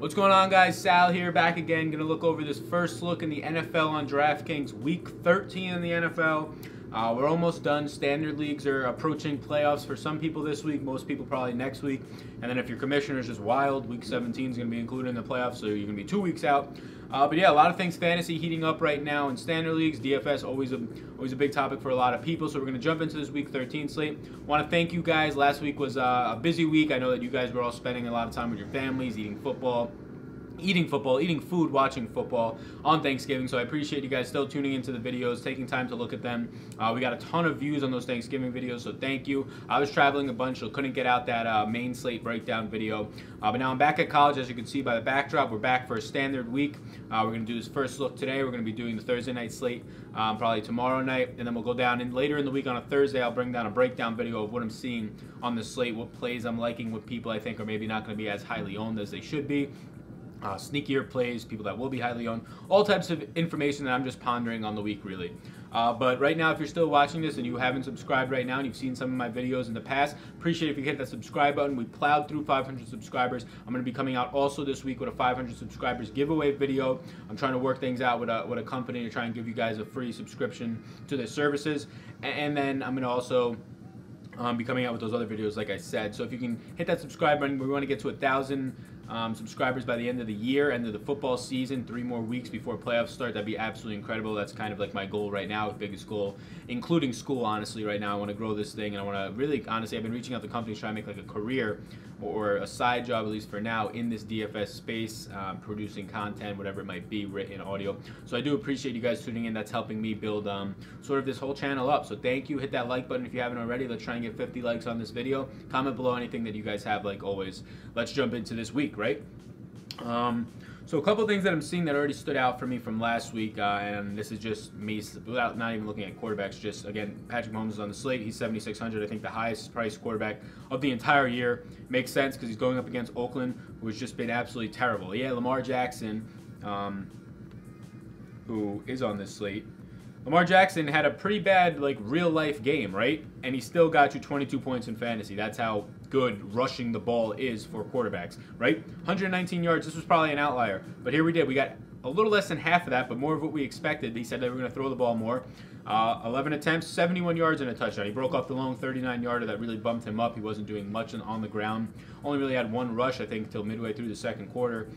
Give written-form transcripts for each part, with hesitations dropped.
What's going on, guys? Sal here, back again. Gonna look over this first look in the NFL on DraftKings. Week 13 in the NFL. We're almost done. Standard leagues are approaching playoffs for some people this week, most people probably next week. And then if your commissioner is just wild, week 17 is going to be included in the playoffs, so you're going to be 2 weeks out. But yeah, a lot of things fantasy heating up right now in standard leagues. DFS always a big topic for a lot of people. So we're going to jump into this week 13 slate. Want to thank you guys. Last week was a busy week. I know that you guys were all spending a lot of time with your families, eating food, watching football on Thanksgiving. So I appreciate you guys still tuning into the videos, taking time to look at them. We got a ton of views on those Thanksgiving videos, so thank you. I was traveling a bunch, so couldn't get out that main slate breakdown video. But now I'm back at college, as you can see by the backdrop. We're back for a standard week. We're going to do this first look today. We're going to be doing the Thursday night slate probably tomorrow night, and then we'll go down. And later in the week on a Thursday, I'll bring down a breakdown video of what I'm seeing on the slate, what plays I'm liking, what people I think are maybe not going to be as highly owned as they should be. Sneakier plays, people that will be highly owned, all types of information that I'm just pondering on the week, really. But right now, if you're still watching this and you haven't subscribed right now and you've seen some of my videos in the past, appreciate if you hit that subscribe button. We plowed through 500 subscribers. I'm going to be coming out also this week with a 500 subscribers giveaway video. I'm trying to work things out with a company to try and give you guys a free subscription to their services. And then I'm going to also be coming out with those other videos, like I said. So if you can hit that subscribe button, we want to get to 1,000 subscribers by the end of the year, end of the football season, 3 more weeks before playoffs start. That'd be absolutely incredible. That's kind of like my goal right now, biggest goal, including school, honestly, right now. I want to grow this thing, and I want to really, honestly, I've been reaching out to companies trying to make like a career or a side job, at least for now, in this DFS space, producing content, whatever it might be, written, audio. So I do appreciate you guys tuning in. That's helping me build sort of this whole channel up. So thank you. Hit that like button if you haven't already. Let's try and get 50 likes on this video. Comment below anything that you guys have, like always. Let's jump into this week, right? So a couple things that I'm seeing that already stood out for me from last week, and this is just me without not even looking at quarterbacks. Just again, Patrick Holmes is on the slate. He's 7,600. I think the highest priced quarterback of the entire year. Makes sense because he's going up against Oakland, who has just been absolutely terrible. Yeah, Lamar Jackson, who is on this slate. Lamar Jackson had a pretty bad, like, real-life game, right? And he still got you 22 points in fantasy. That's how good rushing the ball is for quarterbacks, right? 119 yards. This was probably an outlier. But here we did. We got a little less than half of that, but more of what we expected. He said they were going to throw the ball more. 11 attempts, 71 yards and a touchdown. He broke off the long 39-yarder that really bumped him up. He wasn't doing much on the ground. Only really had one rush, I think, till midway through the second quarter,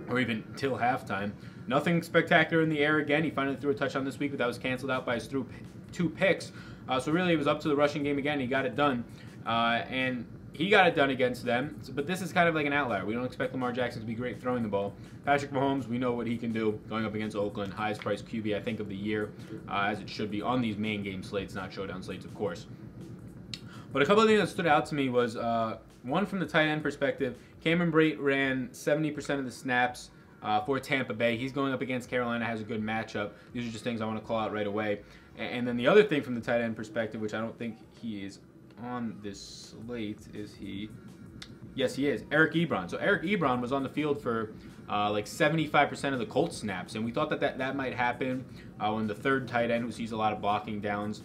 or even till halftime. Nothing spectacular in the air again. He finally threw a touchdown this week, but that was canceled out by his 2 picks. So really, it was up to the rushing game again. He got it done. And he got it done against them. But this is kind of like an outlier. We don't expect Lamar Jackson to be great throwing the ball. Patrick Mahomes, we know what he can do going up against Oakland. Highest priced QB, I think, of the year, as it should be on these main game slates, not showdown slates, of course. But a couple of things that stood out to me was, one from the tight end perspective. Cameron Brate ran 70% of the snaps for Tampa Bay. He's going up against Carolina, has a good matchup. These are just things I want to call out right away. And then the other thing from the tight end perspective, which I don't think he is on this slate, is he? Yes, he is. Eric Ebron. So Eric Ebron was on the field for like 75% of the Colts snaps, and we thought that might happen when the third tight end, who sees a lot of blocking downs,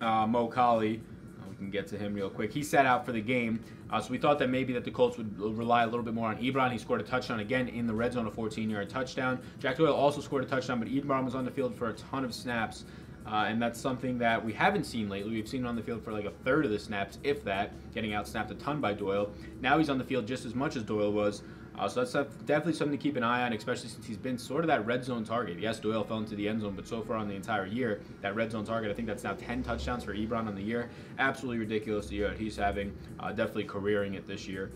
Mo Colley. We can get to him real quick. He sat out for the game, so we thought that maybe that the Colts would rely a little bit more on Ebron. He scored a touchdown again in the red zone, a 14-yard touchdown. Jack Doyle also scored a touchdown, but Ebron was on the field for a ton of snaps, and that's something that we haven't seen lately. We've seen him on the field for like a third of the snaps, if that, getting out-snapped a ton by Doyle. Now he's on the field just as much as Doyle was. So that's definitely something to keep an eye on, especially since he's been sort of that red zone target. Yes, Doyle fell into the end zone, but so far on the entire year, that red zone target, I think that's now 10 touchdowns for Ebron on the year. Absolutely ridiculous the year that he's having. Definitely careering it this year.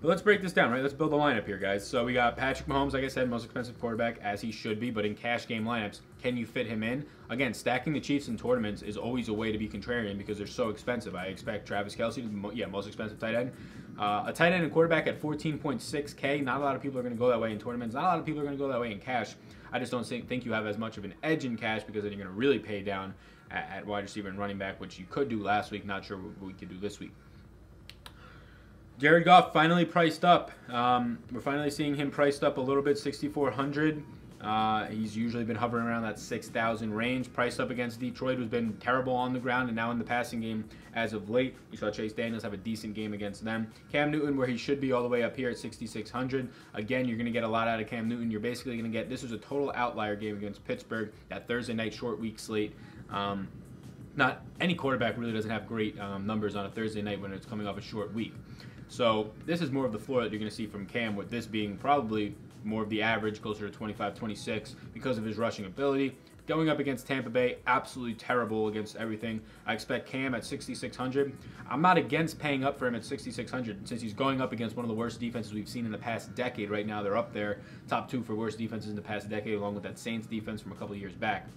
But let's break this down, right? Let's build a lineup here, guys. So we got Patrick Mahomes, like I said, most expensive quarterback, as he should be, but in cash game lineups, can you fit him in? Again, stacking the Chiefs in tournaments is always a way to be contrarian because they're so expensive. I expect Travis Kelsey to be, most expensive tight end. A tight end and quarterback at 14.6K. Not a lot of people are going to go that way in tournaments. Not a lot of people are going to go that way in cash. I just don't think you have as much of an edge in cash because then you're going to really pay down at wide receiver and running back, which you could do last week. Not sure what we could do this week. Jared Goff finally priced up. We're finally seeing him priced up a little bit, 6,400. He's usually been hovering around that 6,000 range. Priced up against Detroit, who's been terrible on the ground and now in the passing game as of late. We saw Chase Daniels have a decent game against them. Cam Newton, where he should be all the way up here at 6,600. Again, you're going to get a lot out of Cam Newton. You're basically going to get, this was a total outlier game against Pittsburgh, that Thursday night short week slate. Not any quarterback really doesn't have great numbers on a Thursday night when it's coming off a short week. So this is more of the floor that you're going to see from Cam, with this being probably more of the average, closer to 25, 26, because of his rushing ability. Going up against Tampa Bay, absolutely terrible against everything. I expect Cam at 6,600. I'm not against paying up for him at 6,600 since he's going up against one of the worst defenses we've seen in the past decade. Right now, they're up there, top 2 for worst defenses in the past decade, along with that Saints defense from a couple of years back.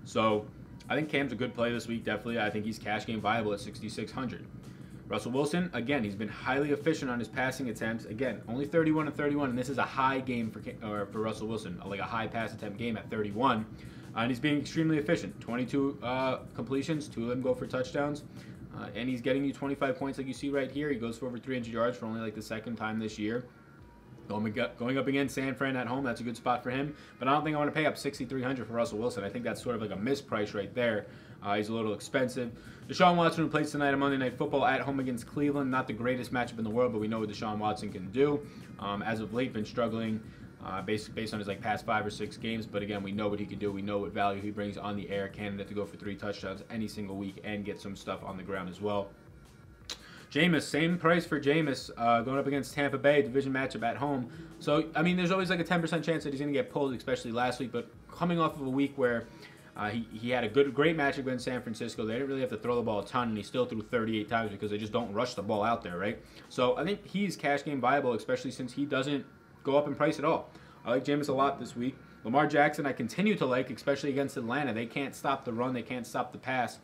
So I think Cam's a good play this week, definitely. I think he's cash game viable at 6,600. Russell Wilson, again, he's been highly efficient on his passing attempts. Again, only 31 and 31, and this is a high game for Russell Wilson, like a high pass attempt game at 31. And he's being extremely efficient. 22 completions, 2 of them go for touchdowns. And he's getting you 25 points like you see right here. He goes for over 300 yards for only like the second time this year. Going up against San Fran at home, that's a good spot for him. But I don't think I want to pay up 6,300 for Russell Wilson. I think that's sort of like a misprice right there. He's a little expensive. Deshaun Watson, who plays tonight on Monday Night Football at home against Cleveland. Not the greatest matchup in the world, but we know what Deshaun Watson can do. As of late, been struggling based on his like past 5 or 6 games. But again, we know what he can do. We know what value he brings on the air. Candidate to go for 3 touchdowns any single week and get some stuff on the ground as well. Jameis, same price for Jameis, going up against Tampa Bay, division matchup at home. So, I mean, there's always like a 10% chance that he's going to get pulled, especially last week. But coming off of a week where he had a great matchup against San Francisco, they didn't really have to throw the ball a ton, and he still threw 38 times because they just don't rush the ball out there, right? So, I think he's cash game viable, especially since he doesn't go up in price at all. I like Jameis a lot this week. Lamar Jackson, I continue to like, especially against Atlanta. They can't stop the run. They can't stop the pass.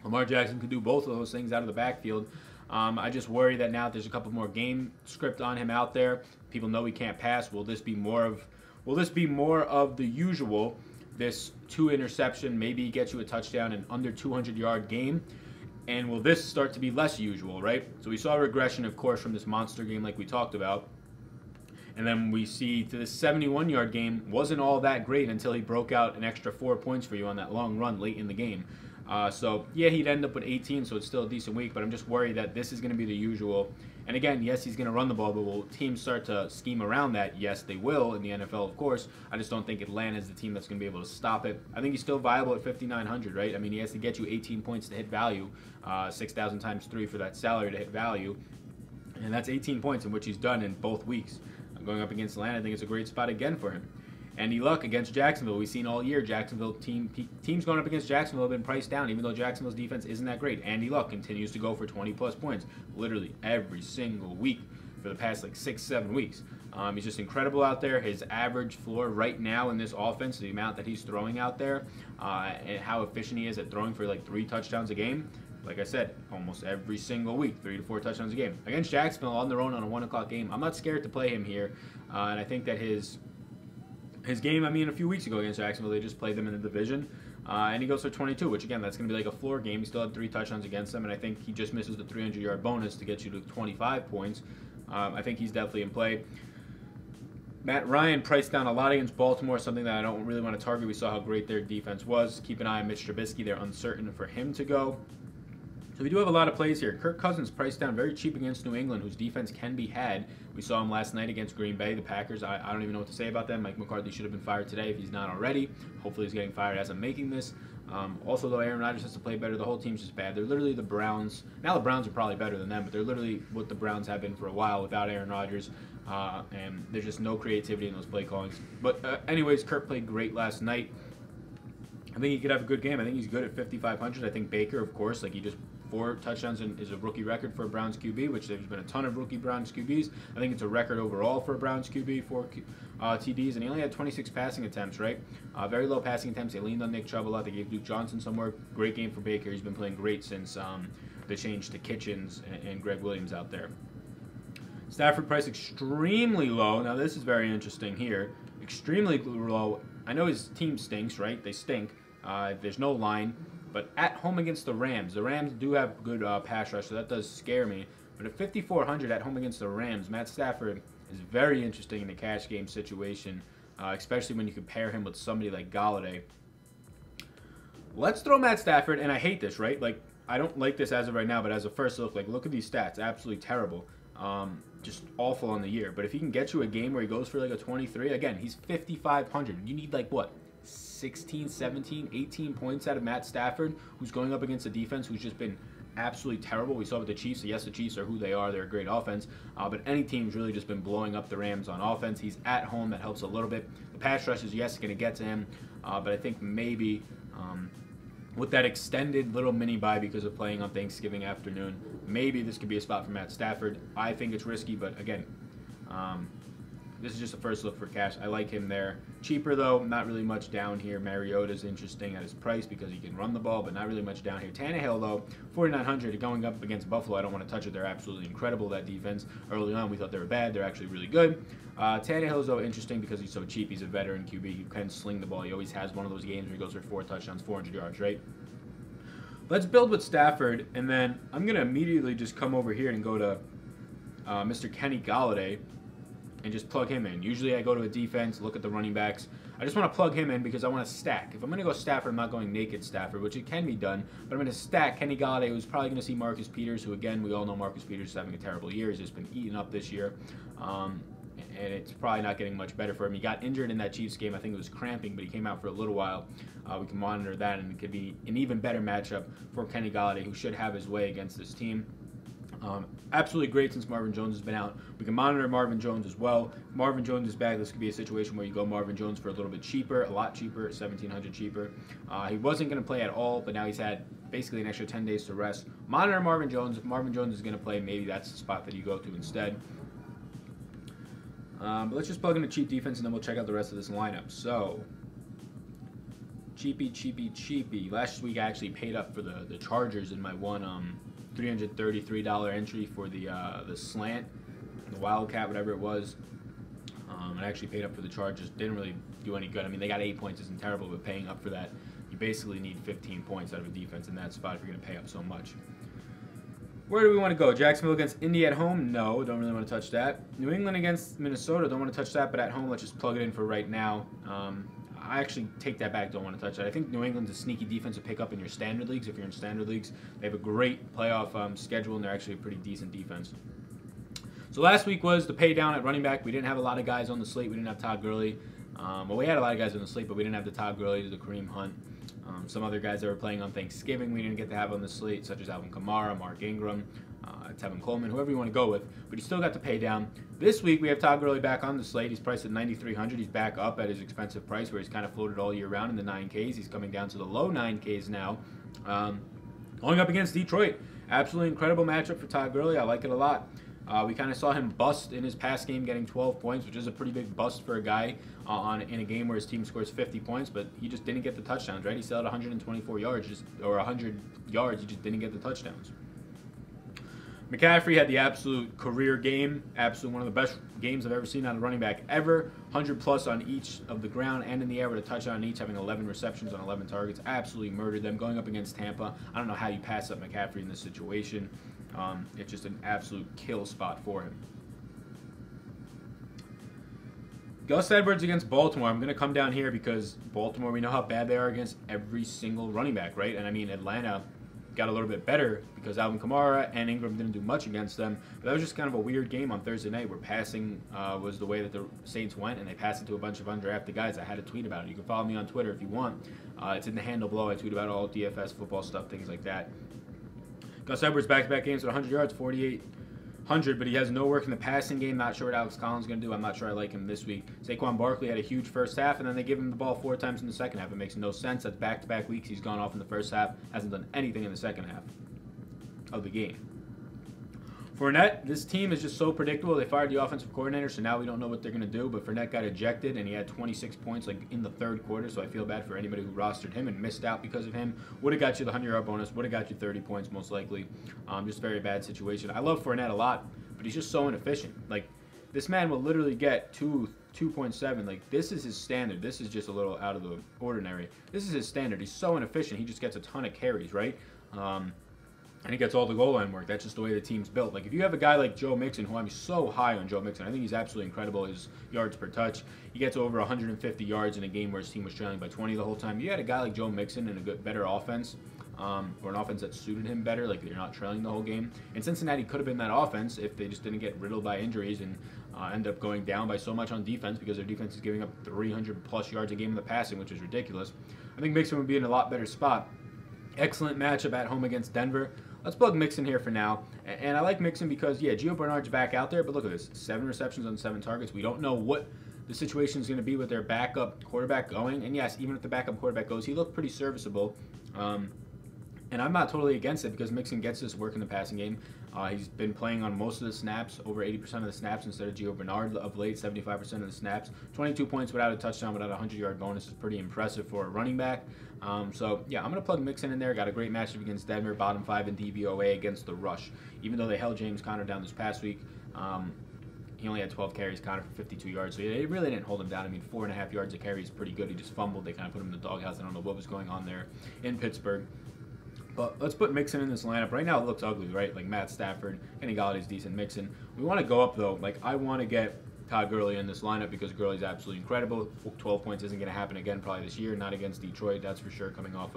Lamar Jackson can do both of those things out of the backfield. I just worry that now there's a couple more game script on him out there. People know he can't pass. Will this be more of the usual? This 2 interception, maybe get you a touchdown in under 200-yard game. And will this start to be less usual, right? So we saw a regression, of course, from this monster game like we talked about. And then we see to this 71-yard game wasn't all that great until he broke out an extra 4 points for you on that long run late in the game. So, yeah, he'd end up with 18, so it's still a decent week, but I'm just worried that this is going to be the usual. And again, yes, he's going to run the ball, but will teams start to scheme around that? Yes, they will in the NFL, of course. I just don't think Atlanta is the team that's going to be able to stop it. I think he's still viable at 5,900, right? I mean, he has to get you 18 points to hit value, 6,000 times 3 for that salary to hit value. And that's 18 points in which he's done in both weeks. Going up against Atlanta, I think it's a great spot again for him. Andy Luck against Jacksonville. We've seen all year Jacksonville teams going up against Jacksonville have been priced down, even though Jacksonville's defense isn't that great. Andy Luck continues to go for 20-plus points literally every single week for the past like 6-7 weeks. He's just incredible out there. His average floor right now in this offense, the amount that he's throwing out there, and how efficient he is at throwing for like 3 touchdowns a game. Like I said, almost every single week, 3 to 4 touchdowns a game. Against Jacksonville on their own on a 1 o'clock game, I'm not scared to play him here. And I think that his game, I mean, a few weeks ago against Jacksonville, they just played them in the division. And he goes for 22, which, again, that's going to be like a floor game. He still had 3 touchdowns against them, and I think he just misses the 300-yard bonus to get you to 25 points. I think he's definitely in play. Matt Ryan priced down a lot against Baltimore, something that I don't really want to target. We saw how great their defense was. Keep an eye on Mitch Trubisky. They're uncertain for him to go. So we do have a lot of plays here. Kirk Cousins priced down very cheap against New England, whose defense can be had. We saw him last night against Green Bay, the Packers. I don't even know what to say about them. Mike McCarthy should have been fired today if he's not already. Hopefully he's getting fired as I'm making this. Also, though, Aaron Rodgers has to play better. The whole team's just bad. They're literally the Browns. Now the Browns are probably better than them, but they're literally what the Browns have been for a while without Aaron Rodgers. And there's just no creativity in those play callings. But anyways, Kirk played great last night. I think he could have a good game. I think he's good at 5,500. I think Baker, of course, like he just 4 touchdowns is a rookie record for a Browns QB, which there's been a ton of rookie Browns QBs. I think it's a record overall for a Browns QB, 4 TDs, and he only had 26 passing attempts, right? Very low passing attempts. They leaned on Nick Chubb a lot. They gave Duke Johnson some work. Great game for Baker. He's been playing great since the change to Kitchens and Greg Williams out there. Stafford price extremely low. Now this is very interesting here. Extremely low. I know his team stinks, right? They stink. There's no line. But at home against the Rams do have good pass rush, so that does scare me. But at 5,400 at home against the Rams, Matt Stafford is very interesting in a cash game situation. especially when you compare him with somebody like Golladay. Let's throw Matt Stafford, and I hate this, right? Like, I don't like this as of right now, but as a first look, like, look at these stats. Absolutely terrible. Just awful on the year. But if he can get you a game where he goes for like a 23, again, he's 5,500. You need like what? 16, 17, 18 points out of Matt Stafford, who's going up against a defense who's just been absolutely terrible. We saw with the Chiefs. So yes, the Chiefs are who they are. They're a great offense. But any team's really just been blowing up the Rams on offense. He's at home. That helps a little bit. The pass rush is, yes, going to get to him. But I think maybe with that extended little mini bye because of playing on Thanksgiving afternoon, maybe this could be a spot for Matt Stafford. I think it's risky, but again, this is just a first look for cash. I like him there. Cheaper, though, not really much down here. Mariota's interesting at his price because he can run the ball, but not really much down here. Tannehill, though, 4,900 going up against Buffalo. I don't want to touch it. They're absolutely incredible, that defense. Early on, we thought they were bad. They're actually really good. Tannehill's, though, interesting because he's so cheap. He's a veteran QB. He can sling the ball. He always has one of those games where he goes for 4 touchdowns, 400 yards, right? Let's build with Stafford, and then I'm going to immediately just come over here and go to Mr. Kenny Golladay and just plug him in. Usually I go to a defense, look at the running backs. I just want to plug him in because I want to stack. If I'm going to go Stafford, I'm not going naked Stafford, which it can be done, but I'm going to stack Kenny Golladay, who's probably going to see Marcus Peters, who, again, we all know Marcus Peters is having a terrible year. He's just been eaten up this year, and it's probably not getting much better for him. He got injured in that Chiefs game. I think it was cramping, but he came out for a little while. We can monitor that, and it could be an even better matchup for Kenny Golladay, who should have his way against this team. Absolutely great since Marvin Jones has been out. We can monitor Marvin Jones as well. If Marvin Jones is back, this could be a situation where you go Marvin Jones for a little bit cheaper, a lot cheaper, 1,700 cheaper. He wasn't going to play at all, but now he's had basically an extra 10 days to rest. Monitor Marvin Jones. If Marvin Jones is going to play, maybe that's the spot that you go to instead. But let's just plug in a cheap defense, and then we'll check out the rest of this lineup. So, cheapy. Last week I actually paid up for the Chargers in my one $333 entry for the slant, the Wildcat, whatever it was. I actually paid up for the Chargers. Didn't really do any good. I mean, they got 8 points isn't terrible, but paying up for that, you basically need 15 points out of a defense in that spot if you're going to pay up so much. Where do we want to go? Jacksonville against Indy at home? No, don't really want to touch that. New England against Minnesota? Don't want to touch that, but at home, let's just plug it in for right now. I actually take that back, don't want to touch that. I think New England's a sneaky defense to pick up in your standard leagues. If you're in standard leagues, they have a great playoff schedule, and they're actually a pretty decent defense. So last week was the pay down at running back. We didn't have a lot of guys on the slate. We didn't have Todd Gurley. Well, we had a lot of guys on the slate, but we didn't have the Todd Gurley, the Kareem Hunt. Some other guys that were playing on Thanksgiving we didn't get to have on the slate, such as Alvin Kamara, Mark Ingram, Tevin Coleman, whoever you want to go with. But he still got the pay down. This week we have Todd Gurley back on the slate. He's priced at $9,300. He's back up at his expensive price where he's kind of floated all year round in the 9Ks. He's coming down to the low 9Ks now. Going up against Detroit. Absolutely incredible matchup for Todd Gurley. I like it a lot. We kind of saw him bust in his past game, getting 12 points, which is a pretty big bust for a guy in a game where his team scores 50 points, but he just didn't get the touchdowns, right? He still had 124 yards, or 100 yards. He just didn't get the touchdowns. McCaffrey had the absolute career game, absolute one of the best games I've ever seen out of running back ever. 100 plus on each of the ground and in the air with a touchdown on each, having 11 receptions on 11 targets. Absolutely murdered them. Going up against Tampa, I don't know how you pass up McCaffrey in this situation. It's just an absolute kill spot for him. Gus Edwards against Baltimore. I'm going to come down here because Baltimore, we know how bad they are against every single running back, right? And I mean, Atlanta got a little bit better because Alvin Kamara and Ingram didn't do much against them. But that was just kind of a weird game on Thursday night where passing was the way that the Saints went, and they passed it to a bunch of undrafted guys. I had a tweet about it. You can follow me on Twitter if you want. It's in the handle below. I tweet about all DFS football stuff, things like that. Gus Edwards back-to-back games with 100 yards, 4,800, but he has no work in the passing game. Not sure what Alex Collins is going to do. I'm not sure I like him this week. Saquon Barkley had a huge first half, and then they give him the ball 4 times in the second half. It makes no sense. That's back-to-back weeks. He's gone off in the first half, hasn't done anything in the second half of the game. Fournette, this team is just so predictable. They fired the offensive coordinator, so now we don't know what they're going to do. But Fournette got ejected, and he had 26 points like in the third quarter, so I feel bad for anybody who rostered him and missed out because of him. Would have got you the 100-yard bonus, would have got you 30 points most likely. Just a very bad situation. I love Fournette a lot, but he's just so inefficient. Like, this man will literally get 2.7. Like, this is his standard. This is just a little out of the ordinary. This is his standard. He's so inefficient. He just gets a ton of carries, right? and he gets all the goal line work. That's just the way the team's built. Like, if you have a guy like Joe Mixon, who I'm so high on Joe Mixon, I think he's absolutely incredible, his yards per touch. He gets over 150 yards in a game where his team was trailing by 20 the whole time. You had a guy like Joe Mixon in a better offense, or an offense that suited him better, like they're not trailing the whole game. And Cincinnati could have been that offense if they just didn't get riddled by injuries and end up going down by so much on defense, because their defense is giving up 300-plus yards a game in the passing, which is ridiculous. I think Mixon would be in a lot better spot. Excellent matchup at home against Denver. Let's plug Mixon here for now. And I like Mixon because, yeah, Gio Bernard's back out there, but look at this. 7 receptions on 7 targets. We don't know what the situation is going to be with their backup quarterback going. And, yes, even if the backup quarterback goes, he looked pretty serviceable. And I'm not totally against it because Mixon gets this work in the passing game. He's been playing on most of the snaps, over 80% of the snaps instead of Gio Bernard of late, 75% of the snaps. 22 points without a touchdown, without a 100-yard bonus is pretty impressive for a running back. So, yeah, I'm going to plug Mixon in there. Got a great matchup against Denver, bottom 5 in DVOA against the rush. Even though they held James Conner down this past week, he only had 12 carries, Conner for 52 yards. So they really didn't hold him down. I mean, 4.5 yards a carry is pretty good. He just fumbled. They kind of put him in the doghouse. I don't know what was going on there in Pittsburgh. But let's put Mixon in this lineup. Right now it looks ugly, right? Like Matt Stafford, Kenny Galladay's decent. Mixon. We want to go up, though. Like, I want to get Todd Gurley in this lineup because Gurley's absolutely incredible. 12 points isn't going to happen again probably this year. Not against Detroit, that's for sure, coming off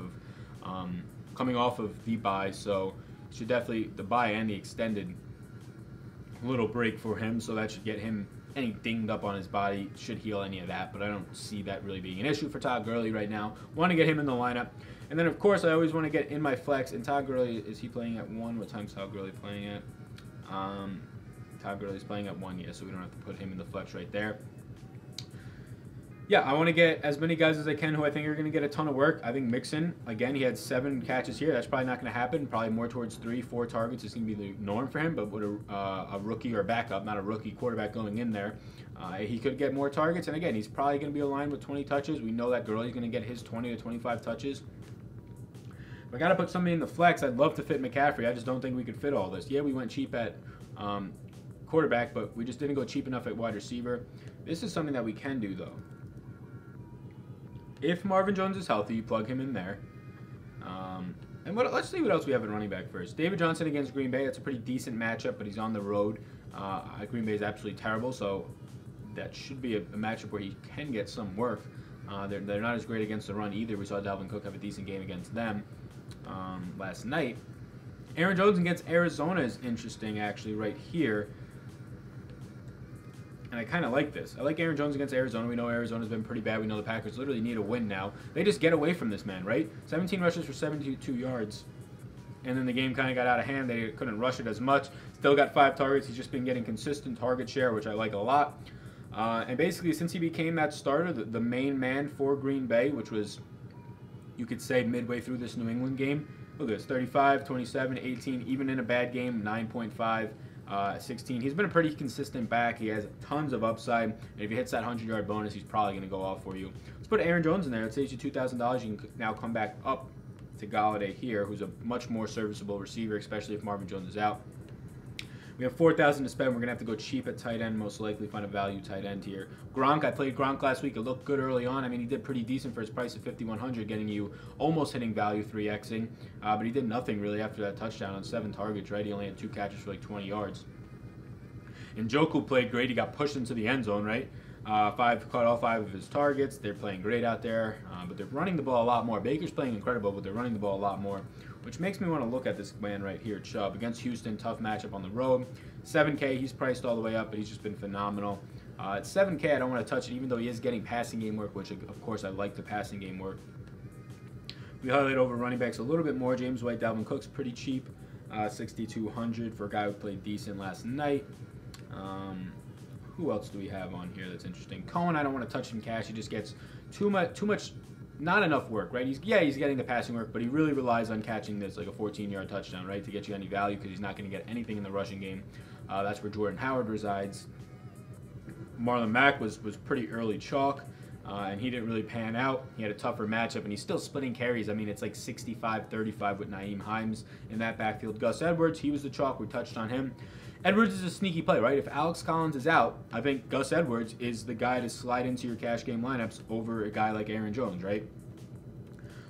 of the bye. So should definitely, the bye and the extended little break for him. So that should get him any dinged up on his body, should heal any of that. But I don't see that really being an issue for Todd Gurley right now. Want to get him in the lineup. And then, of course, I always want to get in my flex. And Todd Gurley, is he playing at 1? What time's Todd Gurley playing at? Todd Gurley's playing at 1, yeah, so we don't have to put him in the flex right there. Yeah, I want to get as many guys as I can who I think are going to get a ton of work. I think Mixon, again, he had 7 catches here. That's probably not going to happen. Probably more towards 3, 4 targets is going to be the norm for him. But with a rookie or backup, not a rookie quarterback going in there, he could get more targets. And again, he's probably going to be aligned with 20 touches. We know that Gurley's going to get his 20 to 25 touches. If I got to put somebody in the flex, I'd love to fit McCaffrey. I just don't think we could fit all this. Yeah, we went cheap at quarterback, but we just didn't go cheap enough at wide receiver. This is something that we can do, though. If Marvin Jones is healthy, you plug him in there. And let's see what else we have at running back first. David Johnson against Green Bay. That's a pretty decent matchup, but he's on the road. Green Bay is absolutely terrible, so that should be a matchup where he can get some work. They're not as great against the run either. We saw Dalvin Cook have a decent game against them last night. Aaron Jones against Arizona is interesting, actually, right here. And I kind of like this. I like Aaron Jones against Arizona. We know Arizona's been pretty bad. We know the Packers literally need a win now. They just get away from this man, right? 17 rushes for 72 yards. And then the game kind of got out of hand. They couldn't rush it as much. Still got 5 targets. He's just been getting consistent target share, which I like a lot. And basically, since he became that starter, the main man for Green Bay, which was, you could say, midway through this New England game. Look at this, 35, 27, 18, even in a bad game, 9.5. 16. He's been a pretty consistent back. He has tons of upside. And if he hits that 100-yard bonus, he's probably going to go off for you. Let's put Aaron Jones in there. It saves you $2,000. You can now come back up to Galladay here, who's a much more serviceable receiver, especially if Marvin Jones is out. We have $4,000 to spend. We're going to have to go cheap at tight end, most likely find a value tight end here. Gronk, I played Gronk last week. It looked good early on. I mean, he did pretty decent for his price of $5,100, getting you almost hitting value 3Xing. But he did nothing really after that touchdown on 7 targets, right? He only had 2 catches for like 20 yards. And Njoku played great. He got pushed into the end zone, right? Caught all 5 of his targets. They're playing great out there, but they're running the ball a lot more. Baker's playing incredible, but they're running the ball a lot more, which makes me want to look at this man right here, Chubb. Against Houston, tough matchup on the road. 7K, he's priced all the way up, but he's just been phenomenal. At 7K, I don't want to touch it, even though he is getting passing game work, which, of course, I like the passing game work. We highlight over running backs a little bit more. James White, Dalvin Cook's pretty cheap, $6,200 for a guy who played decent last night. Who else do we have on here that's interesting? Cohen, I don't want to touch in cash. He just gets too much, not enough work, right? He's getting the passing work, but he really relies on catching this, like a 14-yard touchdown, right, to get you any value because he's not going to get anything in the rushing game. That's where Jordan Howard resides. Marlon Mack was pretty early chalk, and he didn't really pan out. He had a tougher matchup, and he's still splitting carries. I mean, it's like 65-35 with Nyheim Hines in that backfield. Gus Edwards, he was the chalk. We touched on him. Edwards is a sneaky play, right? If Alex Collins is out, I think Gus Edwards is the guy to slide into your cash game lineups over a guy like Aaron Jones, right?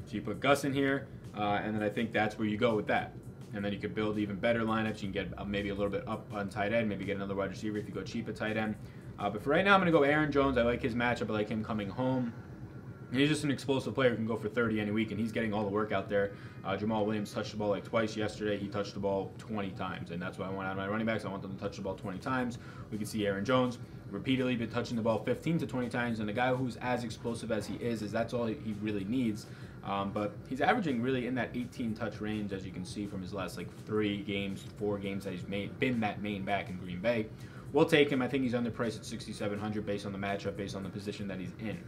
So you put Gus in here, and then I think that's where you go with that. and then you could build even better lineups. You can get maybe a little bit up on tight end, maybe get another wide receiver if you go cheap at tight end. But for right now, I'm going to go Aaron Jones. I like his matchup. I like him coming home. And he's just an explosive player who can go for 30 any week, and he's getting all the work out there. Jamal Williams touched the ball like twice yesterday. He touched the ball 20 times, and that's why I want out of my running backs. I want them to touch the ball 20 times. We can see Aaron Jones repeatedly been touching the ball 15 to 20 times, and a guy who's as explosive as he is that's all he really needs. But he's averaging really in that 18-touch range, as you can see from his last like 4 games that he's been that main back in Green Bay. We'll take him. I think he's underpriced at $6,700 based on the matchup, based on the position that he's in.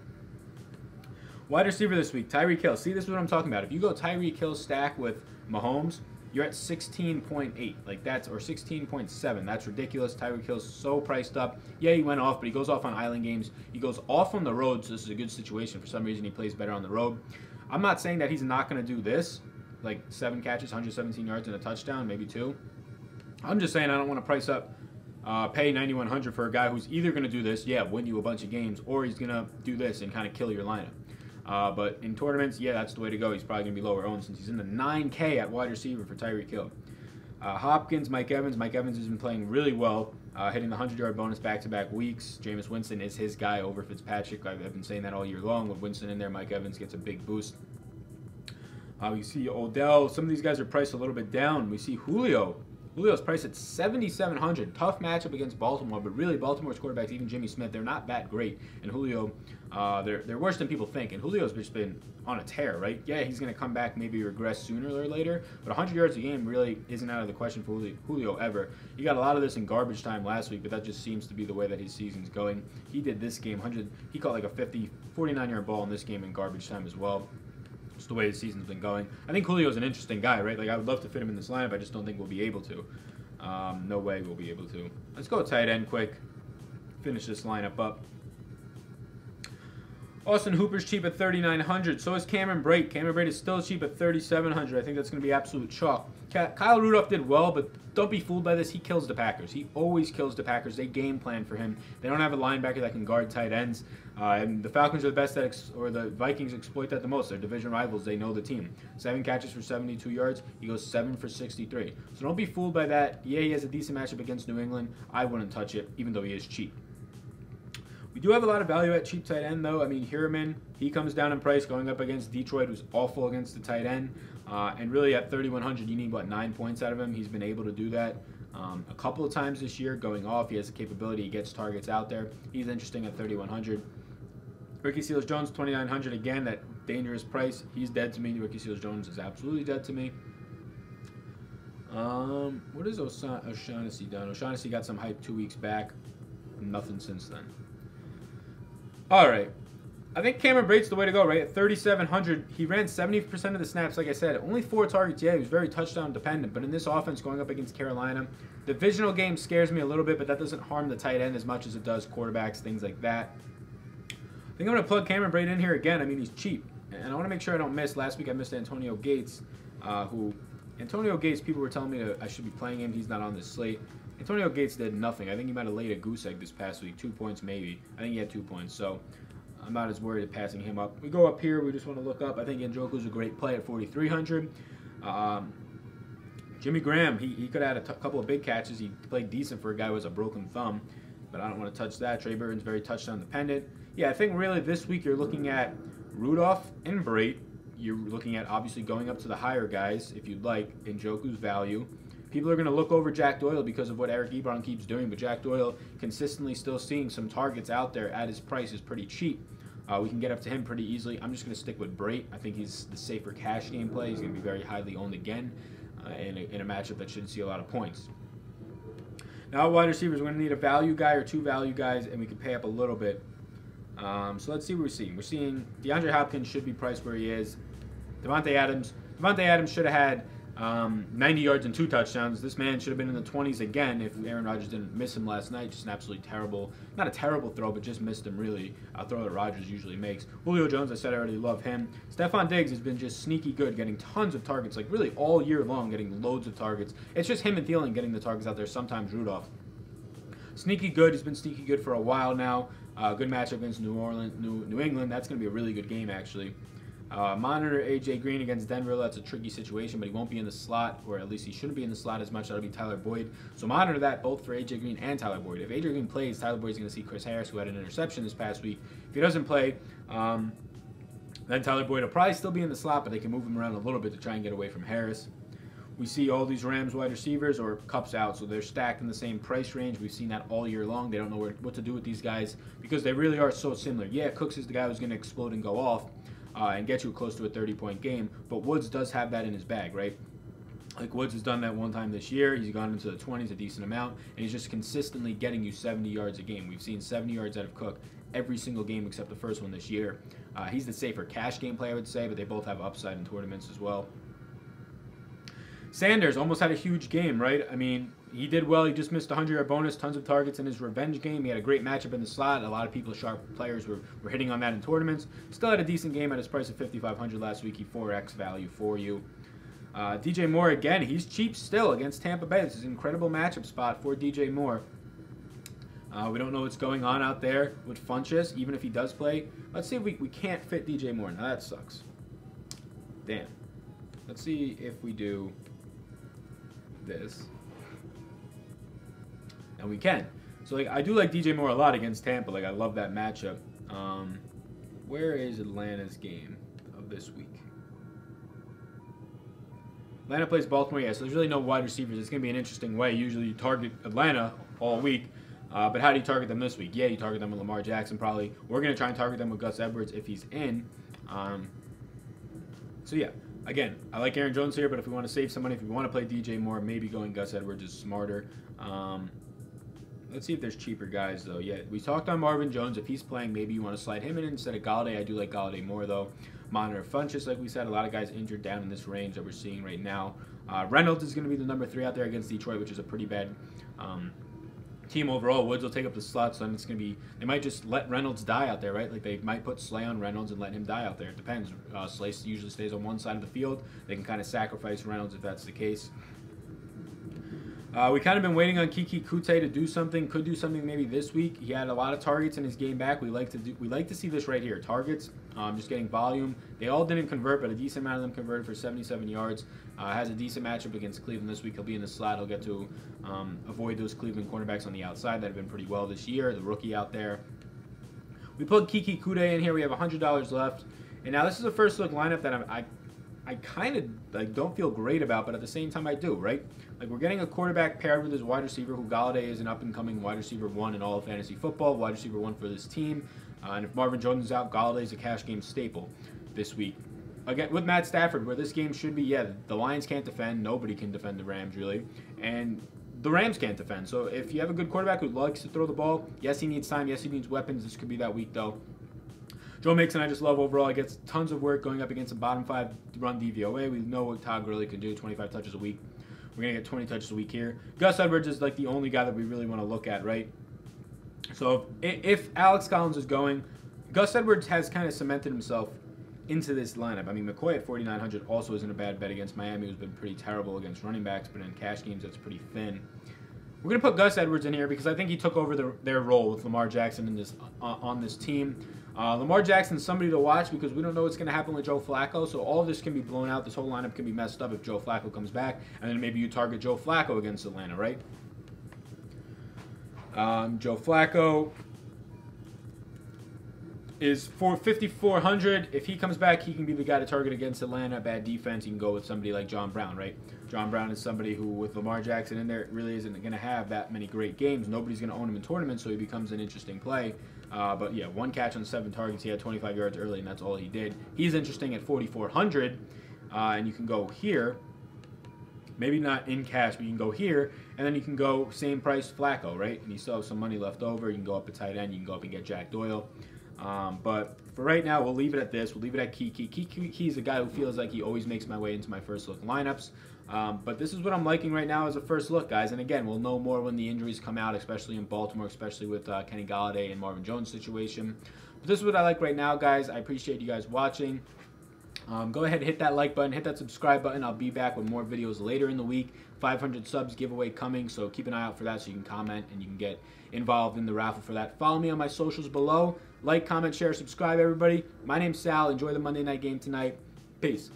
Wide receiver this week, Tyree Kelsey. See, this is what I'm talking about. If you go Tyree Kelsey stack with Mahomes, you're at 16.8, like that's, or 16.7. That's ridiculous. Tyree Kelsey so priced up. Yeah, he went off, but he goes off on island games. He goes off on the road, so this is a good situation. For some reason, he plays better on the road. I'm not saying that he's not going to do this, like 7 catches, 117 yards, and a touchdown, maybe 2. I'm just saying I don't want to price up, pay $9,100 for a guy who's either going to do this, yeah, win you a bunch of games, or he's going to do this and kind of kill your lineup. But in tournaments, yeah, that's the way to go. He's probably going to be lower owned since he's in the 9K at wide receiver for Tyree Kelsey. Hopkins, Mike Evans. Mike Evans has been playing really well, hitting the 100-yard bonus back-to-back weeks. Jameis Winston is his guy over Fitzpatrick. I've been saying that all year long. With Winston in there, Mike Evans gets a big boost. We see Odell. Some of these guys are priced a little bit down. We see Julio. Julio's priced at $7,700. Tough matchup against Baltimore, but really Baltimore's quarterbacks, even Jimmy Smith, they're not that great. And Julio, they're worse than people think. And Julio's just been on a tear, right? Yeah, he's going to come back, maybe regress sooner or later, but 100 yards a game really isn't out of the question for Julio ever. He got a lot of this in garbage time last week, but that just seems to be the way that his season's going. He did this game, he caught like a 49-yard ball in this game in garbage time as well. Just the way his season's been going. I think Julio's an interesting guy, right? Like, I would love to fit him in this lineup. I just don't think we'll be able to. No way we'll be able to. Let's go tight end quick. Finish this lineup up. Austin Hooper's cheap at $3,900. So is Cameron Brate. Cameron Brate is still cheap at $3,700. I think that's going to be absolute chalk. Kyle Rudolph did well, but don't be fooled by this. He kills the Packers. He always kills the Packers. They game plan for him. They don't have a linebacker that can guard tight ends. And the Falcons are the best at, or the Vikings exploit that the most. They're division rivals. They know the team. 7 catches for 72 yards. He goes 7 for 63. So don't be fooled by that. Yeah, he has a decent matchup against New England. I wouldn't touch it, even though he is cheap. We do have a lot of value at cheap tight end, though. I mean, Hiraman, he comes down in price going up against Detroit, who's awful against the tight end. And really, at $3,100, you need, 9 points out of him. He's been able to do that a couple of times this year, going off. He has the capability. He gets targets out there. He's interesting at $3,100. Ricky Seals-Jones, $2,900. Again, that dangerous price. He's dead to me. Ricky Seals-Jones is absolutely dead to me. What has O'Shaughnessy done? O'Shaughnessy got some hype 2 weeks back. Nothing since then. All right. I think Cameron Brate's the way to go, right? At $3,700, he ran 70% of the snaps, like I said. Only 4 targets. Yeah, he was very touchdown dependent. But in this offense going up against Carolina, the divisional game scares me a little bit, but that doesn't harm the tight end as much as it does quarterbacks, things like that. I think I'm going to plug Cameron Brate in here again. I mean, he's cheap. And I want to make sure I don't miss. Last week I missed Antonio Gates, Antonio Gates, people were telling me I should be playing him. He's not on this slate. Antonio Gates did nothing. I think he might have laid a goose egg this past week. 2 points maybe. I think he had 2 points. So I'm not as worried at passing him up. We go up here. We just want to look up. I think Njoku's a great play at $4,300. Jimmy Graham, he could have had a couple of big catches. He played decent for a guy who has a broken thumb, but I don't want to touch that. Trey Burton's very touchdown dependent. Yeah, I think really this week you're looking at Rudolph and Brate. You're looking at obviously going up to the higher guys if you'd like. Njoku's value. People are going to look over Jack Doyle because of what Eric Ebron keeps doing, but Jack Doyle consistently still seeing some targets out there at his price is pretty cheap. We can get up to him pretty easily. I'm just going to stick with Brate. I think he's the safer cash game play. He's going to be very highly owned again in a matchup that should see a lot of points. Now, wide receivers, we're going to need a value guy or 2 value guys, and we can pay up a little bit. So let's see what we're seeing. We're seeing DeAndre Hopkins should be priced where he is. Davante Adams should have had 90 yards and 2 touchdowns. This man should have been in the 20s again if Aaron Rodgers didn't miss him last night. Just an absolutely terrible, not a terrible throw, but just missed him really. A throw that Rodgers usually makes. Julio Jones, I said I already love him. Stephon Diggs has been just sneaky good, getting tons of targets, like really all year long, getting loads of targets. It's just him and Thielen getting the targets out there, sometimes Rudolph. Sneaky good. He's been sneaky good for a while now. Good matchup against New England. That's going to be a really good game, actually. Monitor A.J. Green against Denver. That's a tricky situation, but he won't be in the slot, or at least he shouldn't be in the slot as much. That'll be Tyler Boyd. So monitor that both for A.J. Green and Tyler Boyd. If A.J. Green plays, Tyler Boyd's going to see Chris Harris, who had an interception this past week. If he doesn't play, then Tyler Boyd will probably still be in the slot, but they can move him around a little bit to try and get away from Harris. We see all these Rams wide receivers, or Cup's out, so they're stacked in the same price range. We've seen that all year long. They don't know what to do with these guys because they really are so similar. Yeah, Cooks is the guy who's going to explode and go off and get you close to a 30-point game, but Woods does have that in his bag, right? Like Woods has done that one time this year. He's gone into the 20s a decent amount, and he's just consistently getting you 70 yards a game. We've seen 70 yards out of Cook every single game except the first one this year. He's the safer cash game play, I would say, but they both have upside in tournaments as well. Sanders almost had a huge game, right? I mean, he did well. He just missed a 100-yard bonus, tons of targets in his revenge game. He had a great matchup in the slot. A lot of people, sharp players, were hitting on that in tournaments. Still had a decent game at his price of $5,500 last week. He 4x value for you. DJ Moore, again, he's cheap still against Tampa Bay. This is an incredible matchup spot for DJ Moore. We don't know what's going on out there with Funchess, even if he does play. Let's see if we can't fit DJ Moore. Now, that sucks. Damn. Let's see if we do this. And we can. So, like, I do like DJ Moore a lot against Tampa. Like, I love that matchup. Where is Atlanta's game of this week? Atlanta plays Baltimore, yeah, so there's really no wide receivers. It's going to be an interesting way. Usually you target Atlanta all week, but how do you target them this week? Yeah, you target them with Lamar Jackson probably. We're going to try and target them with Gus Edwards if he's in. So, yeah. Again, I like Aaron Jones here, but if we want to save some money, if we want to play DJ Moore, maybe going Gus Edwards is smarter. Let's see if there's cheaper guys, though. Yeah, we talked on Marvin Jones. If he's playing, maybe you want to slide him in instead of Galladay. I do like Galladay more, though. Monitor Funchess, like we said, a lot of guys injured down in this range that we're seeing right now. Reynolds is going to be the number 3 out there against Detroit, which is a pretty bad team overall. Woods will take up the slot, so then it's going to be, they might just let Reynolds die out there, right? Like they might put Slay on Reynolds and let him die out there. It depends. Slay usually stays on one side of the field. They can kind of sacrifice Reynolds if that's the case. We kind of been waiting on Kiki Kute to do something. Could do something maybe this week. He had a lot of targets in his game back. We like to see this right here. Targets, just getting volume. They all didn't convert, but a decent amount of them converted for 77 yards. Has a decent matchup against Cleveland this week. He'll be in the slot. He'll get to avoid those Cleveland cornerbacks on the outside that have been pretty well this year. The rookie out there. We put Kiki Kute in here. We have $100 left. And now this is a first look lineup that I kind of like don't feel great about, but at the same time I do, right? Like we're getting a quarterback paired with his wide receiver, who Galladay is an up-and-coming wide receiver 1 in all of fantasy football, wide receiver 1 for this team. And if Marvin Jones is out, Galladay is a cash game staple this week. Again, with Matt Stafford, where this game should be, yeah, the Lions can't defend. Nobody can defend the Rams, really. And the Rams can't defend. So if you have a good quarterback who likes to throw the ball, yes, he needs time. Yes, he needs weapons. This could be that week, though. Joe Mixon, I just love overall. He gets tons of work going up against a bottom 5 run DVOA. We know what Todd Gurley can do, 25 touches a week. We're going to get 20 touches a week here. Gus Edwards is like the only guy that we really want to look at, right? So if Alex Collins is going, Gus Edwards has kind of cemented himself into this lineup. I mean, McCoy at 4,900 also isn't a bad bet against Miami, who's been pretty terrible against running backs, but in cash games, that's pretty thin. We're going to put Gus Edwards in here because I think he took over their role with Lamar Jackson in this on this team. Lamar Jackson's somebody to watch because we don't know what's going to happen with Joe Flacco, so all of this can be blown out. This whole lineup can be messed up if Joe Flacco comes back, and then maybe you target Joe Flacco against Atlanta, right? Joe Flacco is for 5,400. If he comes back, he can be the guy to target against Atlanta. Bad defense, you can go with somebody like John Brown, right? John Brown is somebody who, with Lamar Jackson in there, really isn't going to have that many great games. Nobody's going to own him in tournaments, so he becomes an interesting play. But yeah, 1 catch on 7 targets. He had 25 yards early, and that's all he did. He's interesting at 4,400, and you can go here. Maybe not in cash, but you can go here, and then you can go same price Flacco, right? And you still have some money left over. You can go up a tight end. You can go up and get Jack Doyle. But for right now, we'll leave it at this. We'll leave it at Kiki. Kiki's a guy who feels like he always makes my way into my first look lineups. But this is what I'm liking right now as a first look, guys. And again, we'll know more when the injuries come out, especially in Baltimore, especially with Kenny Galladay and Marvin Jones situation. But this is what I like right now, guys. I appreciate you guys watching. Go ahead, hit that like button, hit that subscribe button. I'll be back with more videos later in the week. 500 subs giveaway coming, so keep an eye out for that so you can comment and you can get involved in the raffle for that. Follow me on my socials below. Like, comment, share, subscribe, everybody. My name's Sal. Enjoy the Monday night game tonight. Peace.